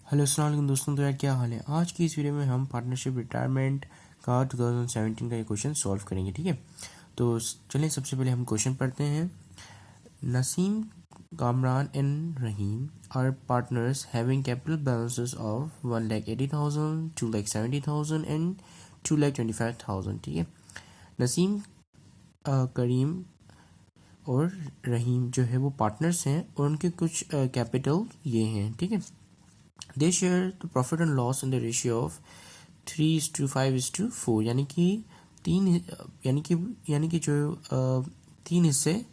Hello अस्सलाम वालेकुम दोस्तों। तो यार क्या हाल है। आज की इस वीडियो में हम पार्टनरशिप रिटायरमेंट का 2017 का ये क्वेश्चन सॉल्व करेंगे। ठीक है, तो चलिए सबसे पहले हम क्वेश्चन पढ़ते हैं। Naseem, Kamran and Rahim are partners having capital balances of 1,80,000, 2,70,000 and 2,25,000। ठीक है, नसीम, करीम और रहीम जो है वो पार्टनर्स हैं और उनके कुछ कैपिटल ये हैं। ठीक है, they share the profit and loss in the ratio of 3:5:4, यानी कि जो तीन हिस्से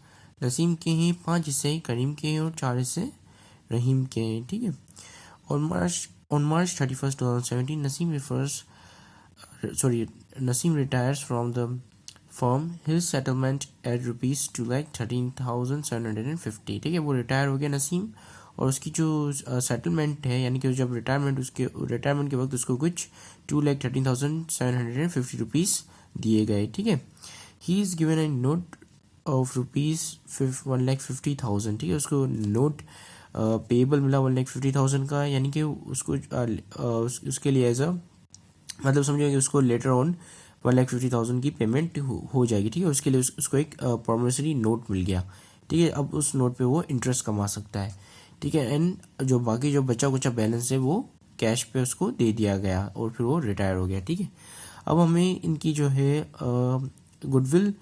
नसीम के हैं, 5 हिस्से करीम के हैं और 4 हिस्से रहीम के हैं। ठीक है, on March 31st 2017 Naseem retires from the firm. His settlement at ₹2,13,750। ठीक है, वो रिटायर हो गया नसीम और उसकी जो सेटलमेंट है, यानी कि जब रिटायरमेंट के वक्त उसको कुछ 2,13,750 रुपीज़ दिए गए। ठीक है, he is given A note of ₹1,50,000। ठीक है, उसको नोट पेबल मिला 1,50,000 का, यानी कि उसको उसके लिए एज अ मतलब समझो कि उसको लेटर ऑन 1,50,000 की पेमेंट हो जाएगी। ठीक है, उसके लिए उसको एक प्रॉमिसरी नोट मिल गया। ठीक है, अब उस नोट पे वो इंटरेस्ट कमा सकता है। ठीक है, एंड जो बाकी जो बचा कुचा बैलेंस है वो कैश पे उसको दे दिया गया और फिर वो रिटायर हो गया। ठीक है, अब हमें इनकी जो है गुडविल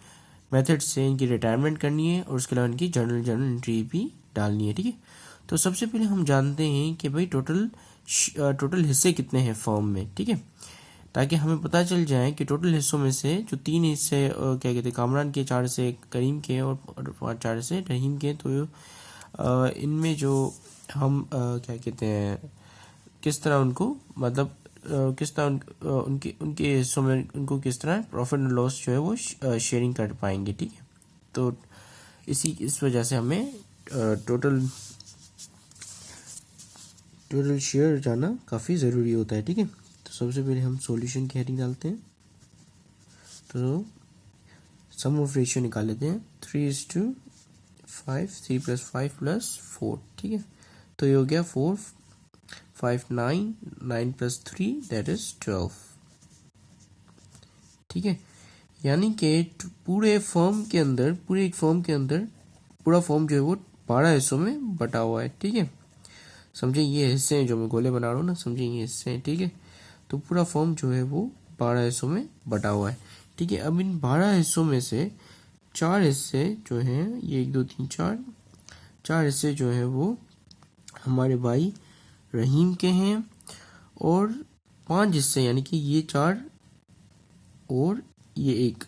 मेथड से इनकी रिटायरमेंट करनी है और उसके अलावा इनकी जर्नल एंट्री भी डालनी है। ठीक है, तो सबसे पहले हम जानते हैं कि भाई टोटल हिस्से कितने हैं फर्म में। ठीक है, ताकि हमें पता चल जाए कि टोटल हिस्सों में से जो 3 हिस्से क्या कहते हैं कामरान के, 4 हिस्से करीम के और 4 हिस्से रहीम के, तो इनमें जो हम क्या कहते हैं किस तरह उनको मतलब किस तरह उनके हिस्सों में उनको किस तरह प्रॉफिट एंड लॉस जो है वो शेयरिंग कर पाएंगे। ठीक है, तो इस वजह से हमें टोटल शेयर जाना काफ़ी ज़रूरी होता है। ठीक है, तो सबसे पहले हम सॉल्यूशन की हेडिंग डालते हैं। तो सम ऑफ रेशियो निकाल लेते हैं। 3:5, 3 + 5 + 4। ठीक है, तो ये हो गया 4, 5, 9, 9 + 3 दैट इज 12। ठीक है, यानी कि पूरे एक फर्म के अंदर पूरा फर्म जो है वो 12 हिस्सों में बटा हुआ है। ठीक है, समझे ये हिस्से हैं जो मैं गोले बना रहा हूँ ना, समझे ये हिस्से हैं। ठीक है, तो पूरा फॉर्म जो है वो 12 हिस्सों में बटा हुआ है। ठीक है, अब इन 12 हिस्सों में से 4 हिस्से जो हैं, ये 1 2 3 4 हिस्से जो है वो हमारे भाई रहीम के हैं और 5 हिस्से यानी कि ये 4 और ये 1।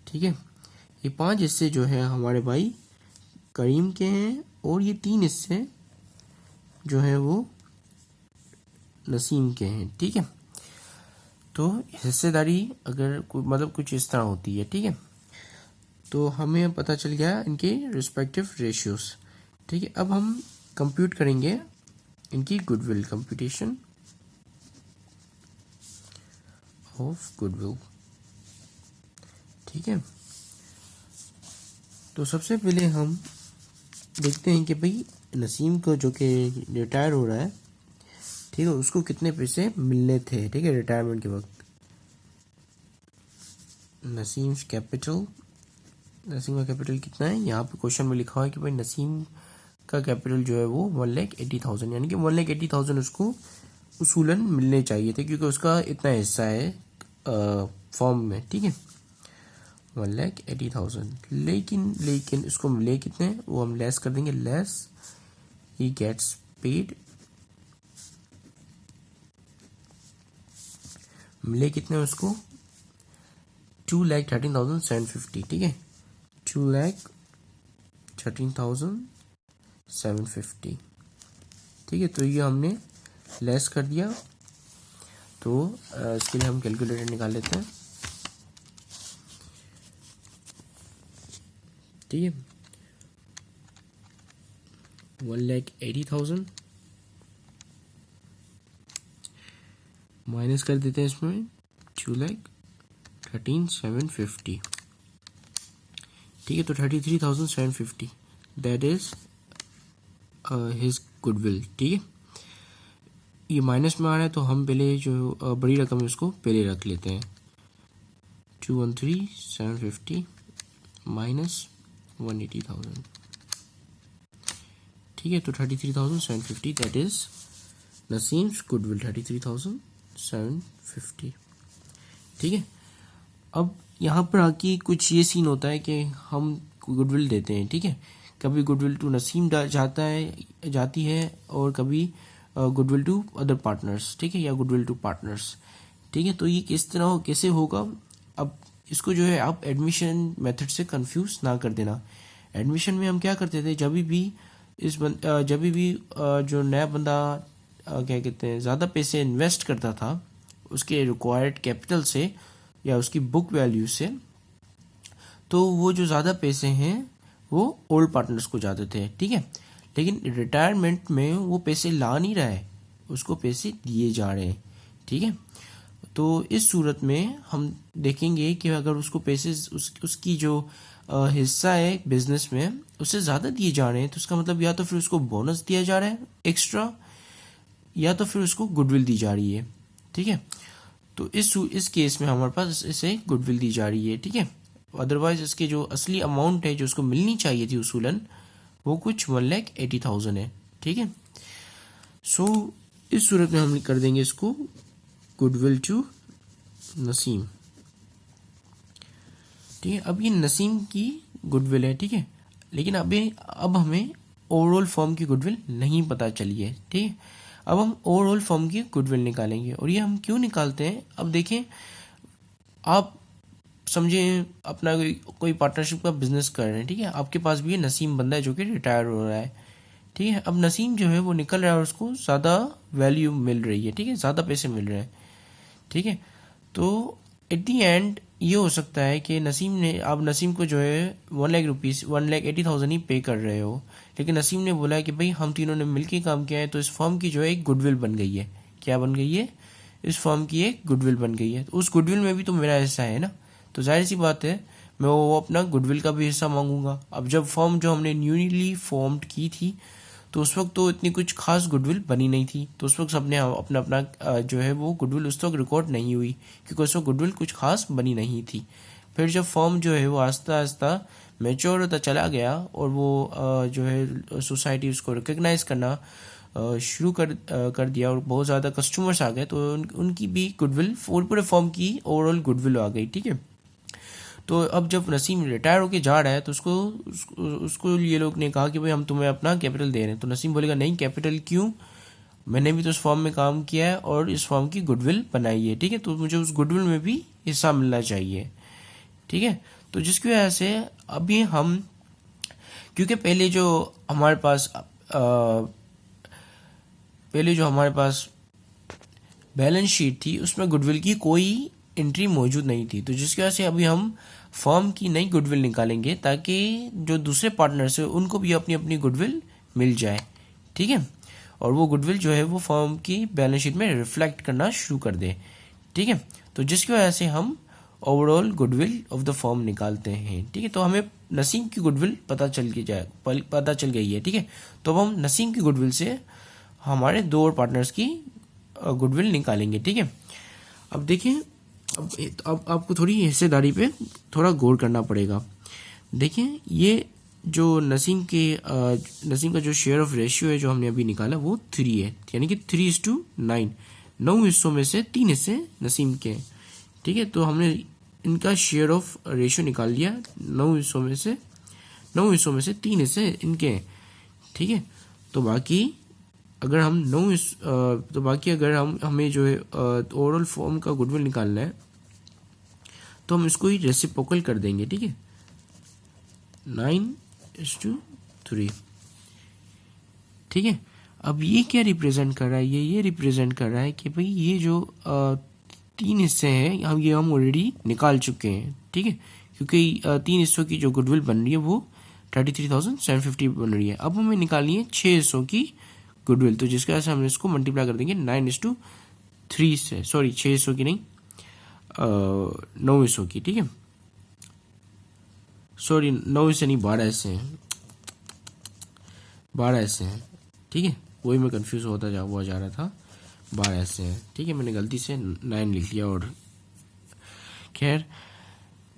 ठीक है, ये 5 हिस्से जो है हमारे भाई करीम के हैं और ये 3 हिस्से जो है वो नसीम के हैं। ठीक है, तो हिस्सेदारी अगर मतलब कुछ इस तरह होती है। ठीक है, तो हमें पता चल गया इनके रिस्पेक्टिव रेशियोस। ठीक है, अब हम कंप्यूट करेंगे इनकी गुडविल, कंप्यूटेशन ऑफ गुडविल। ठीक है, तो सबसे पहले हम देखते हैं कि भाई नसीम को जो कि रिटायर हो रहा है, ठीक है, उसको कितने पैसे मिलने थे। ठीक है, रिटायरमेंट के वक्त नसीम का कैपिटल कितना है। यहाँ पे क्वेश्चन में लिखा हुआ है कि भाई नसीम का कैपिटल जो है वो 1,80,000, यानी कि 1,80,000 उसको उसूलन मिलने चाहिए थे क्योंकि उसका इतना हिस्सा है फॉर्म में। ठीक है, 1,80,000, लेकिन इसको मिले कितने वो हम लेस कर देंगे। लेस ही गेट्स पेड, मिले कितने उसको 2,13,750। ठीक है, 2,13,750। ठीक है, तो ये हमने लेस कर दिया। तो इसके लिए हम कैलकुलेटर निकाल लेते हैं। ठीक है, 1,80,000 माइनस कर देते हैं इसमें 2,13,750। ठीक है, तो 33,750 दैट इज हिज गुडविल। ठीक है, ये माइनस में आ रहा है तो हम पहले जो बड़ी रकम है उसको पहले रख लेते हैं। 213,750 माइनस 180,000, ठीक है। तो 33,750 दैट इज नसीम्स गुडविल 33,750, ठीक है। अब यहाँ पर आके कुछ ये सीन होता है कि हम गुडविल देते हैं, ठीक है। कभी गुडविल टू नसीम जाती है और कभी गुडविल टू अदर पार्टनर्स, ठीक है, या गुडविल टू पार्टनर्स, ठीक है। तो ये किस तरह कैसे होगा, अब इसको जो है आप एडमिशन मेथड से कंफ्यूज ना कर देना। एडमिशन में हम क्या करते थे, जब भी जो नया बंदा क्या कहते हैं ज़्यादा पैसे इन्वेस्ट करता था उसके रिक्वायर्ड कैपिटल से या उसकी बुक वैल्यू से, तो वो जो ज़्यादा पैसे हैं वो ओल्ड पार्टनर्स को जाते थे, ठीक है। लेकिन रिटायरमेंट में वो पैसे ला नहीं रहा है, उसको पैसे दिए जा रहे हैं, ठीक है। तो इस सूरत में हम देखेंगे कि अगर उसको पैसे उसकी जो हिस्सा है बिजनेस में उससे ज़्यादा दिए जा रहे हैं तो उसका मतलब या तो फिर उसको बोनस दिया जा रहा है एक्स्ट्रा, या तो फिर उसको गुडविल दी जा रही है, ठीक है। तो इस केस में हमारे पास इसे गुडविल दी जा रही है, ठीक है। अदरवाइज इसके जो असली अमाउंट है जो उसको मिलनी चाहिए थी उसूलन वो कुछ 1,80,000 है, ठीक है। सो इस सूरत में हम कर देंगे इसको गुडविल टू नसीम, ठीक है। अब ये नसीम की गुडविल है, ठीक है, लेकिन अब हमें ओवरऑल फर्म की गुडविल नहीं पता चली है, ठीक है। अब हम ओवरऑल फर्म की गुडविल निकालेंगे, और ये हम क्यों निकालते हैं, अब देखें, आप समझे अपना कोई पार्टनरशिप का बिजनेस कर रहे हैं, ठीक है। आपके पास भी ये नसीम बंदा है जो कि रिटायर हो रहा है, ठीक है। अब नसीम जो है वो निकल रहा है और उसको ज़्यादा वैल्यू मिल रही है, ठीक है, ज़्यादा पैसे मिल रहे हैं, ठीक है। तो एट दी एंड ये हो सकता है कि आप नसीम को जो है 1,80,000 ही पे कर रहे हो, लेकिन नसीम ने बोला है कि भाई हम तीनों ने मिलकर काम किया है तो इस फर्म की जो है एक गुडविल बन गई है। क्या बन गई है? इस फर्म की एक गुडविल बन गई है। तो उस गुडविल में भी तो मेरा हिस्सा है ना, तो जाहिर सी बात है मैं वो अपना गुडविल का भी हिस्सा मांगूंगा। अब जब फर्म जो हमने न्यूली फॉर्म्ड की थी तो उस वक्त तो इतनी कुछ खास गुडविल बनी नहीं थी, तो उस वक्त सबने अपना अपना जो है वो गुडविल उस वक्त रिकॉर्ड नहीं हुई क्योंकि उस वक्त गुडविल कुछ खास बनी नहीं थी। फिर जब फर्म जो है वो आस्ता आस्ता मैच्योर होता चला गया और वो जो है सोसाइटी उसको रिकग्नाइज करना शुरू कर दिया और बहुत ज़्यादा कस्टमर्स आ गए, तो उनकी भी गुडविल पूरे फर्म की ओवरऑल गुडविल आ गई, ठीक है। तो अब जब नसीम रिटायर होके जा रहा है तो उसको ये लोग ने कहा कि भाई हम तुम्हें अपना कैपिटल दे रहे हैं, तो नसीम बोलेगा नहीं, कैपिटल क्यों, मैंने भी तो इस फॉर्म में काम किया है और इस फॉर्म की गुडविल बनाई है, ठीक है, तो मुझे उस गुडविल में भी हिस्सा मिलना चाहिए, ठीक है। तो जिसकी वजह से अभी हम, क्योंकि पहले जो हमारे पास बैलेंस शीट थी उसमें गुडविल की कोई एंट्री मौजूद नहीं थी, तो जिसकी वजह से अभी हम फर्म की नई गुडविल निकालेंगे ताकि जो दूसरे पार्टनर्स है उनको भी अपनी अपनी गुडविल मिल जाए, ठीक है, और वो गुडविल जो है वो फर्म की बैलेंस शीट में रिफ्लेक्ट करना शुरू कर दे, ठीक है। तो जिसकी वजह से हम overall goodwill of the firm निकालते हैं, ठीक है। तो हमें नसीम की गुडविल पता चल गई है, ठीक है। तो अब हम नसीम की गुडविल से हमारे दो और पार्टनर्स की गुडविल निकालेंगे, ठीक है। अब देखिए, अब आपको थोड़ी हिस्सेदारी पे थोड़ा गौर करना पड़ेगा। देखिए, ये जो नसीम का जो शेयर ऑफ रेशियो है जो हमने अभी निकाला वो 3 है, यानी कि 3:9। 9 हिस्सों में से 3 हिस्से नसीम के हैं, ठीक है। तो हमने इनका शेयर ऑफ रेशियो निकाल लिया, 9 हिस्सों में से 3 हिस्से इनके हैं, ठीक है। तो बाकी अगर हमें जो है ओवरऑल फॉर्म का गुडविल निकालना है तो हम इसको ही रेसिप्रोकल कर देंगे, ठीक है, 9:3, ठीक है। अब ये क्या रिप्रेजेंट कर रहा है? ये रिप्रेजेंट कर रहा है कि भाई ये जो 3 हिस्से हैं हम ऑलरेडी निकाल चुके हैं, ठीक है, क्योंकि 3 हिस्सों की जो गुडविल बन रही है वो 33,750 बन रही है। अब हमें निकालनी है 6 हिस्सों की गुडविल, तो जिसके वजह से हम इसको मल्टीप्लाई कर देंगे 9:3 से, सॉरी 6 हिस्सों की नहीं, 9 हिस्सों की, ठीक है, सॉरी 9 हिस्से नहीं, 12 हिस्से हैं, 12 हिस्से हैं, ठीक है, वही मैं कंफ्यूज हुआ जा रहा था, 12 हिस्से हैं, ठीक है। मैंने गलती से 9 लिख लिया, और खैर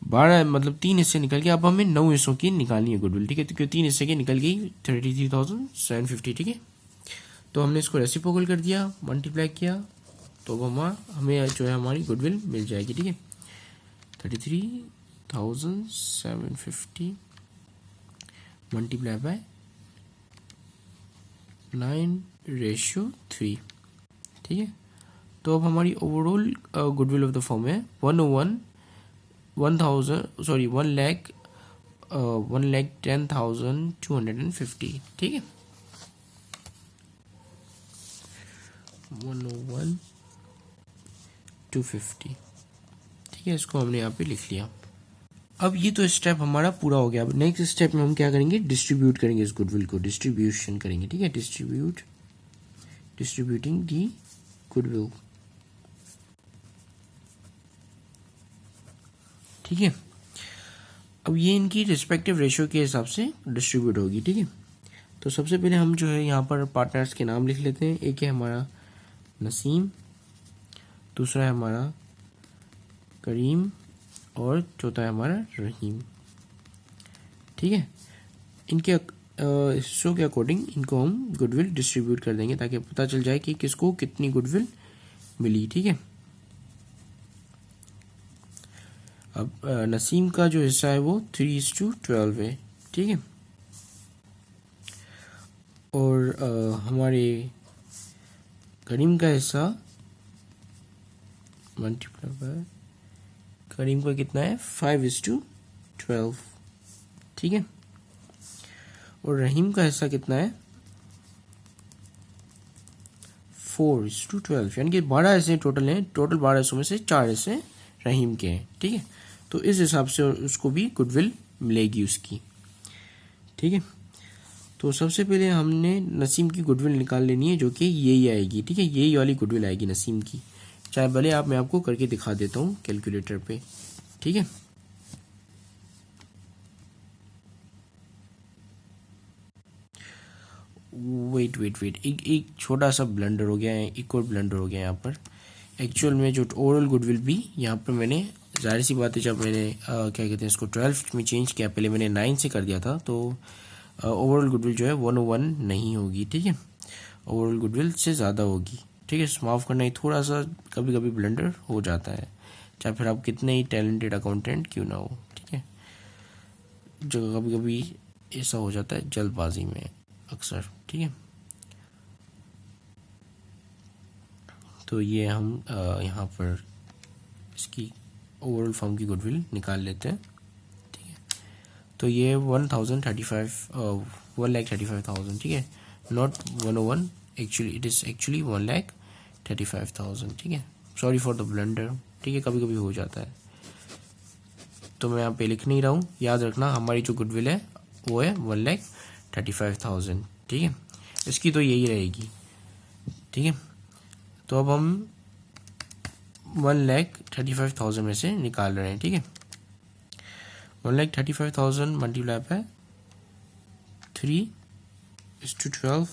12 मतलब 3 हिस्से निकल गए। अब हमें 9 हिस्सों की निकालनी है गुडविल, ठीक है। तो क्यों 3 हिस्से की निकल गई 33,750, ठीक है। तो हमने इसको रेसिप्रोकल कर दिया, मल्टीप्लाई किया, तो हमें जो है हमारी गुडविल मिल जाएगी, ठीक है। 33,750 मल्टीप्लाई बाय 9/3, ठीक है। तो अब हमारी overall goodwill of the firm है 1,10,250, ठीक है। 101,250, ठीक है। इसको हमने यहाँ पे लिख लिया। अब ये तो स्टेप हमारा पूरा हो गया। अब नेक्स्ट स्टेप में हम क्या करेंगे, डिस्ट्रीब्यूट करेंगे इस गुडविल को, डिस्ट्रीब्यूशन करेंगे, ठीक है। डिस्ट्रीब्यूटिंग दी गुडविल, ठीक है। अब ये इनकी रिस्पेक्टिव रेशियो के हिसाब से डिस्ट्रीब्यूट होगी, ठीक है। तो सबसे पहले हम जो है यहाँ पर पार्टनर्स के नाम लिख लेते हैं। एक है हमारा नसीम, दूसरा है हमारा करीम, और चौथा है हमारा रहीम, ठीक है। इनके हिस्सों के अकॉर्डिंग इनको हम गुडविल डिस्ट्रीब्यूट कर देंगे, ताकि पता चल जाए कि किसको कितनी गुडविल मिली, ठीक है। अब नसीम का जो हिस्सा है वो 3:12 है, ठीक है। और हमारे करीम का हिस्सा मल्टीप्लाई बाय, करीम का कितना है 5:12, ठीक है। और रहीम का हिस्सा कितना है 4:12, यानी कि 12 हिस्से टोटल हैं। टोटल 12 हिस्सों में से 4 हिस्से रहीम के हैं, ठीक है। तो इस हिसाब से उसको भी गुडविल मिलेगी उसकी, ठीक है। तो सबसे पहले हमने नसीम की गुडविल निकाल लेनी है, जो कि यही आएगी, ठीक है। यही वाली गुडविल आएगी नसीम की, चाहे भले मैं आपको करके दिखा देता हूँ कैलकुलेटर पे, ठीक है। वेट, एक छोटा सा ब्लंडर हो गया है, एक और ब्लंडर हो गया यहाँ पर। एक्चुअल में जो ओवरऑल गुडविल भी यहाँ पर मैंने, जाहिर सी बात है, जब मैंने क्या कहते हैं इसको 12 में चेंज किया, पहले मैंने 9 से कर दिया था, तो ओवरऑल गुडविल जो है 101 नहीं होगी, ठीक है। ओवरऑल गुडविल से ज़्यादा होगी, ठीक है। माफ़ करना, ही थोड़ा सा कभी कभी ब्लंडर हो जाता है, चाहे फिर आप कितने ही टैलेंटेड अकाउंटेंट क्यों ना हो, ठीक है। जो कभी कभी ऐसा हो जाता है जल्दबाजी में अक्सर, ठीक है। तो ये हम यहाँ पर इसकी ओवरऑल फर्म की गुडविल निकाल लेते हैं, ठीक है। तो ये 1,35,000, ठीक है। Not 101, actually it is actually 1,35,000, ठीक है। सॉरी फॉर द ब्लंडर, ठीक है, कभी कभी हो जाता है। तो मैं यहाँ पे लिख नहीं रहा हूँ, याद रखना हमारी जो गुडविल है वो है 1,35,000, ठीक है। इसकी तो यही रहेगी, ठीक है। तो अब हम 1,35,000 में से निकाल रहे हैं, ठीक है। 1,35,000 मल्टीप्लाई बाय 3:12,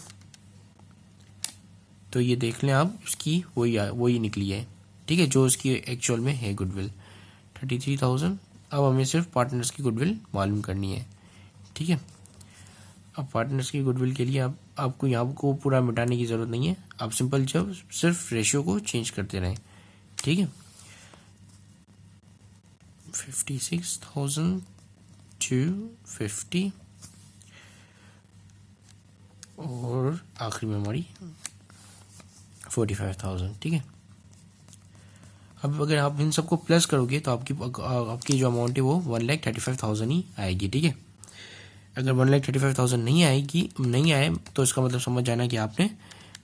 तो ये देख लें आप, उसकी वही निकली है, ठीक है, जो उसकी एक्चुअल में है गुडविल 33,000। अब हमें सिर्फ पार्टनर्स की गुडविल मालूम करनी है, ठीक है। अब पार्टनर्स की गुडविल के लिए आपको यहाँ को पूरा मिटाने की ज़रूरत नहीं है, आप सिंपल जब सिर्फ रेशियो को चेंज करते रहें, ठीक है। 56,250 और आखिरी में हमारी 45,000, ठीक है। अब अगर आप इन सबको प्लस करोगे तो आपकी जो अमाउंट है वो 1,35,000 ही आएगी, ठीक है। अगर 1,35,000 नहीं आए तो इसका मतलब समझ जाना कि आपने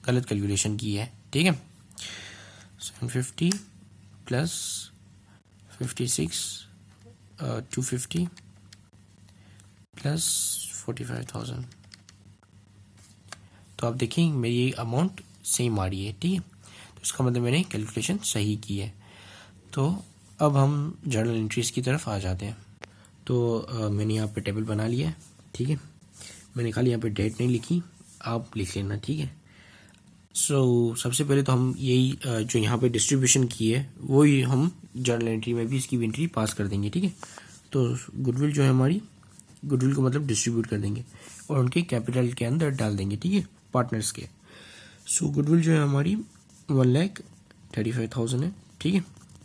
गलत कैलकुलेशन की है, ठीक है। 750 प्लस 56,250 प्लस 45,000, तो आप देखें मेरी ये अमाउंट सेम आ रही है, ठीक है। तो इसका मतलब मैंने कैलकुलेशन सही की है। तो अब हम जर्नल एंट्रीज की तरफ आ जाते हैं। तो मैंने यहाँ पे टेबल बना लिया है, ठीक है। मैंने खाली यहाँ पे डेट नहीं लिखी, आप लिख लेना, ठीक है। सबसे पहले तो हम यही जो यहाँ पे डिस्ट्रीब्यूशन की है वही हम जर्नल एंट्री में भी इसकी भी एंट्री पास कर देंगे, ठीक है। तो गुडविल जो है हमारी, गुडविल को मतलब डिस्ट्रीब्यूट कर देंगे और उनके कैपिटल के अंदर डाल देंगे, ठीक है, पार्टनर्स के। गुडविल जो है हमारी 1,35,000 है, ठीक है।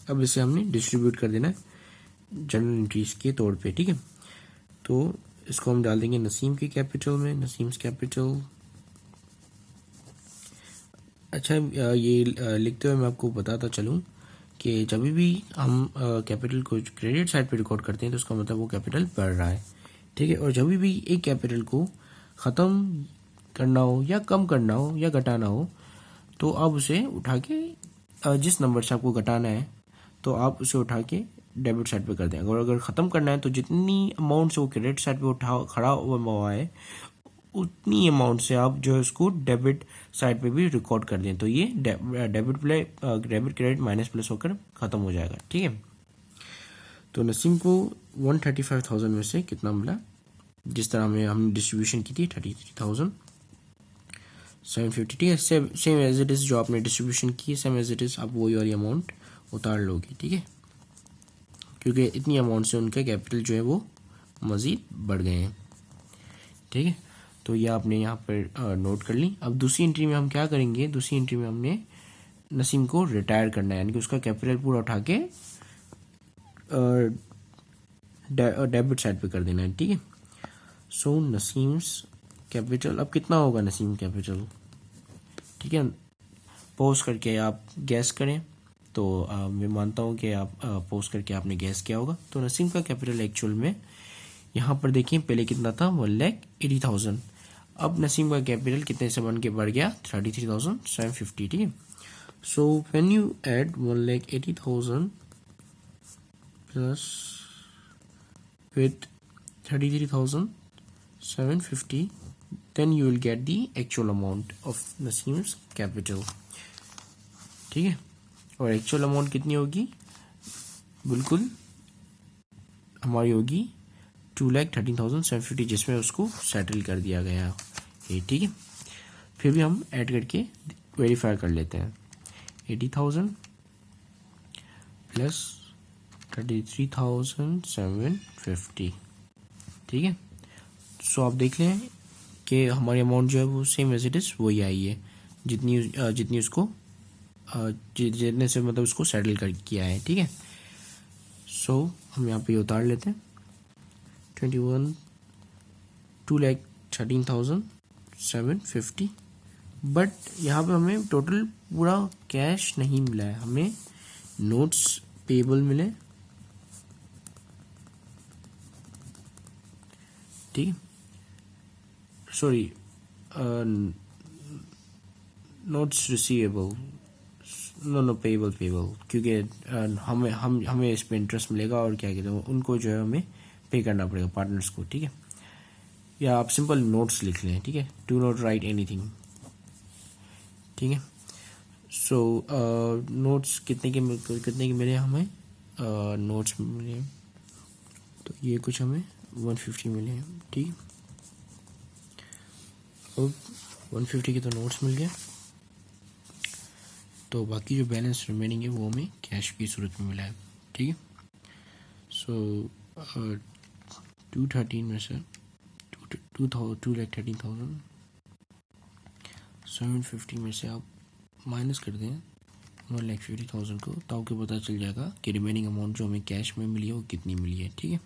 अब इसे हमने डिस्ट्रीब्यूट कर देना है जनरल एंट्रीज के तौर पे, ठीक है। तो इसको हम डाल देंगे नसीम के कैपिटल में, नसीम्स कैपिटल। अच्छा, ये लिखते हुए मैं आपको बताता चलूँ कि जब भी हम कैपिटल को क्रेडिट साइड पे रिकॉर्ड करते हैं तो उसका मतलब वो कैपिटल बढ़ रहा है, ठीक है। और जब भी एक कैपिटल को ख़त्म करना हो या कम करना हो या घटाना हो तो आप उसे उठा के जिस नंबर से आपको घटाना है तो आप उसे उठा के डेबिट साइड पे कर दें। अगर ख़त्म करना है तो जितनी अमाउंट से वो क्रेडिट साइड पे खड़ा हुआ है उतनी अमाउंट से आप जो है उसको डेबिट साइड पे भी रिकॉर्ड कर दें, तो ये डेबिट क्रेडिट माइनस प्लस होकर ख़त्म हो जाएगा, ठीक है। तो नसीम को 135,000 में से कितना मिला, जिस तरह हमने डिस्ट्रीब्यूशन की थी 33,750, ठीक है। सेम एज इट इज़ जो आपने डिस्ट्रीब्यूशन की, सेम एज इट इज़ आप वही वाली अमाउंट उतार लोगे, ठीक है, क्योंकि इतनी अमाउंट से उनका कैपिटल जो है वो मज़ीद बढ़ गए हैं, ठीक है। तो ये आपने यहाँ पर नोट कर ली। अब दूसरी एंट्री में हम क्या करेंगे, दूसरी एंट्री में हमने नसीम को रिटायर करना है, यानी कि उसका कैपिटल पूरा उठा के डेबिट साइड पे कर देना है, ठीक है। नसीम्स कैपिटल अब कितना होगा, नसीम कैपिटल, ठीक है। पोस्ट करके आप गैस करें, तो मैं मानता हूँ कि आप पोस्ट करके आपने गैस किया होगा। तो नसीम का कैपिटल एक्चुअल में यहाँ पर देखिए पहले कितना था, 1,80,000। अब नसीम का कैपिटल कितने से बन के बढ़ गया, 33,750, ठीक है। When you add 1,80,000 plus with 33,750, then you will get the actual amount of Naseem's capital, ठीक है। और एक्चुअल अमाउंट कितनी होगी, बिल्कुल हमारी होगी 2,13,750, जिसमें उसको सेटल कर दिया गया है, ठीक है। फिर भी हम ऐड करके वेरीफाई कर लेते हैं, 80,000 प्लस 33,750, ठीक है। आप देख लें कि हमारी अमाउंट जो है वो सेम एज इट इज़ वही आई है, जितनी उसको जितने से मतलब उसको सेटल कर किया है, ठीक है। हम यहाँ पे उतार लेते हैं 2,13,750, बट यहाँ पे हमें टोटल पूरा कैश नहीं मिला है, हमें नोट्स पेबल मिले, ठीक है, sorry notes receivable, no payable, क्योंकि हमें इस पे इंटरेस्ट मिलेगा और क्या कहते हैं उनको जो है हमें पे करना पड़ेगा पार्टनर्स को, ठीक है। या आप सिंपल नोट्स लिख लें, ठीक है, डू नॉट राइट एनीथिंग, ठीक है। नोट्स कितने के मिले हमें, नोट्स मिले तो ये कुछ हमें 150 मिले हैं, ठीक है। अब 150 के तो नोट्स मिल गए, तो बाकी जो बैलेंस रिमेनिंग है वो हमें कैश की सूरत में मिला है, ठीक है। 213 में से 2,13,750 में से आप माइनस कर दें 1,50,000 को, तो आपको पता चल जाएगा कि रिमेनिंग अमाउंट जो हमें कैश में मिली है वो कितनी मिली है, ठीक है।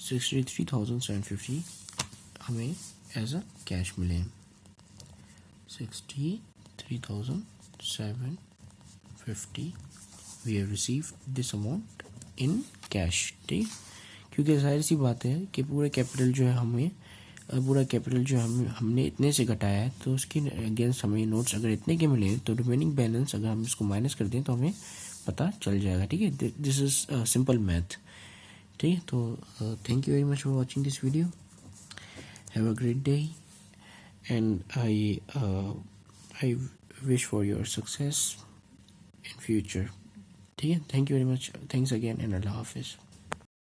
63,750 हमें एज अ कैश मिले हैं, 63,750 we have received this amount in cash, ठीक। क्योंकि जाहिर सी बात है कि पूरा कैपिटल जो है हमने इतने से घटाया है, तो उसके अगेंस्ट हमें नोट्स अगर इतने के मिले तो रिमेनिंग बैलेंस अगर हम इसको माइनस कर दें तो हमें पता चल जाएगा, ठीक है। दिस इज सिंपल मैथ, ठीक है। तो thank you very much for watching this video, have a great day and I wish for your success in future, ठीक है। Thank you very much, thanks again and Allah हाफिज़।